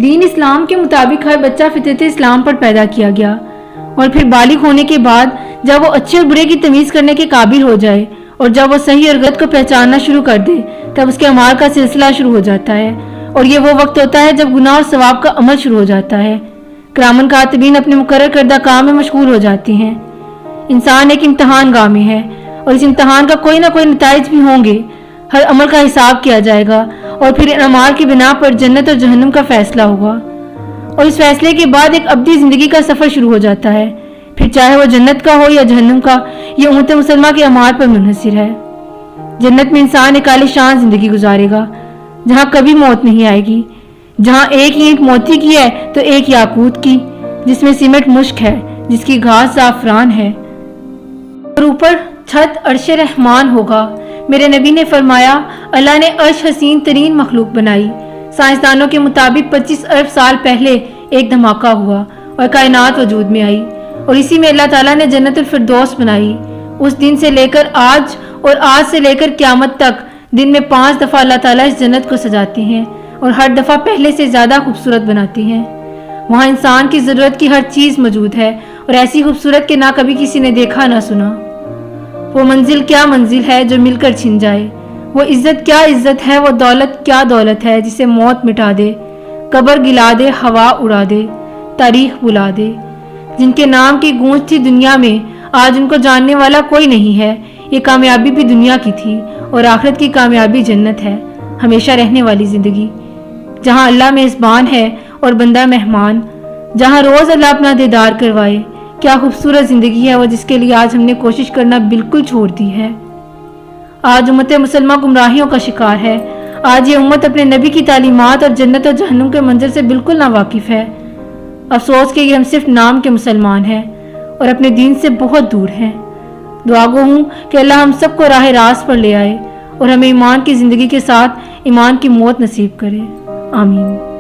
دین اسلام کے مطابق ہر بچہ فطرت اسلام پر پیدا کیا گیا اور پھر بالغ ہونے کے بعد جب وہ اچھے اور برے کی تمیز کرنے کے قابل ہو جائے اور جب وہ صحیح اور غلط کو پہچاننا شروع کر دے تب اس کے اعمال کا سلسلہ شروع ہو جاتا ہے، اور یہ وہ وقت ہوتا ہے جب گناہ اور ثواب کا عمل شروع ہو جاتا ہے۔ کرامن کاتبین اپنے مقرر کردہ کام میں مشغول ہو جاتی ہیں۔ انسان ایک امتحان گاہ میں ہے اور اس امتحان کا کوئی نہ کوئی نتائج بھی ہوں گے۔ ہر عمل کا حساب کیا جائے گا اور پھر ان اعمال کی بنا پر جنت اور جہنم کا فیصلہ ہوگا، اور اس فیصلے کے بعد ایک ابدی زندگی کا سفر شروع ہو جاتا ہے، پھر چاہے وہ جنت کا ہو یا جہنم کا۔ یہ امت مسلمہ کے اعمال پر منحصر ہے۔ جنت میں انسان ایک عالی شان زندگی گزارے گا جہاں کبھی موت نہیں آئے گی، جہاں ایک اینٹ موتی کی ہے تو ایک یاقوت کی، جس میں سیمنٹ مشک ہے، جس کی گھاس زعفران ہے، اور اوپر چھت عرش رحمان ہوگا۔ میرے نبی نے فرمایا، اللہ نے عرش حسین ترین مخلوق بنائی۔ سائنسدانوں کے مطابق 25 ارب سال پہلے ایک دھماکہ ہوا اور کائنات وجود میں آئی، اور اسی میں اللہ تعالیٰ نے جنت الفردوس بنائی۔ اس دن سے لے کر آج اور آج سے لے کر قیامت تک دن میں 5 دفعہ اللہ تعالیٰ اس جنت کو سجاتے ہیں اور ہر دفعہ پہلے سے زیادہ خوبصورت بناتی ہیں۔ وہاں انسان کی ضرورت کی ہر چیز موجود ہے اور ایسی خوبصورت کہ نہ کبھی کسی نے دیکھا نہ سنا۔ وہ منزل کیا منزل ہے جو مل کر چھن جائے، وہ عزت کیا عزت ہے، وہ دولت کیا دولت ہے جسے موت مٹا دے، قبر گلا دے، ہوا اڑا دے، تاریخ بلا دے۔ جن کے نام کی گونج تھی دنیا میں آج ان کو جاننے والا کوئی نہیں ہے۔ یہ کامیابی بھی دنیا کی تھی اور آخرت کی کامیابی جنت ہے، ہمیشہ رہنے والی زندگی، جہاں اللہ میزبان ہے اور بندہ مہمان، جہاں روز اللہ اپنا دیدار کروائے۔ کیا خوبصورت زندگی ہے وہ جس کے لیے آج ہم نے کوشش کرنا بالکل چھوڑ دی ہے۔ آج امت مسلمہ گمراہیوں کا شکار ہے۔ آج یہ امت اپنے نبی کی تعلیمات اور جنت اور جہنم کے منظر سے بالکل ناواقف ہے۔ افسوس کہ یہ ہم صرف نام کے مسلمان ہیں اور اپنے دین سے بہت دور ہیں۔ دعا گو ہوں کہ اللہ ہم سب کو راہ راست پر لے آئے اور ہمیں ایمان کی زندگی کے ساتھ ایمان کی موت نصیب کرے۔ آمین۔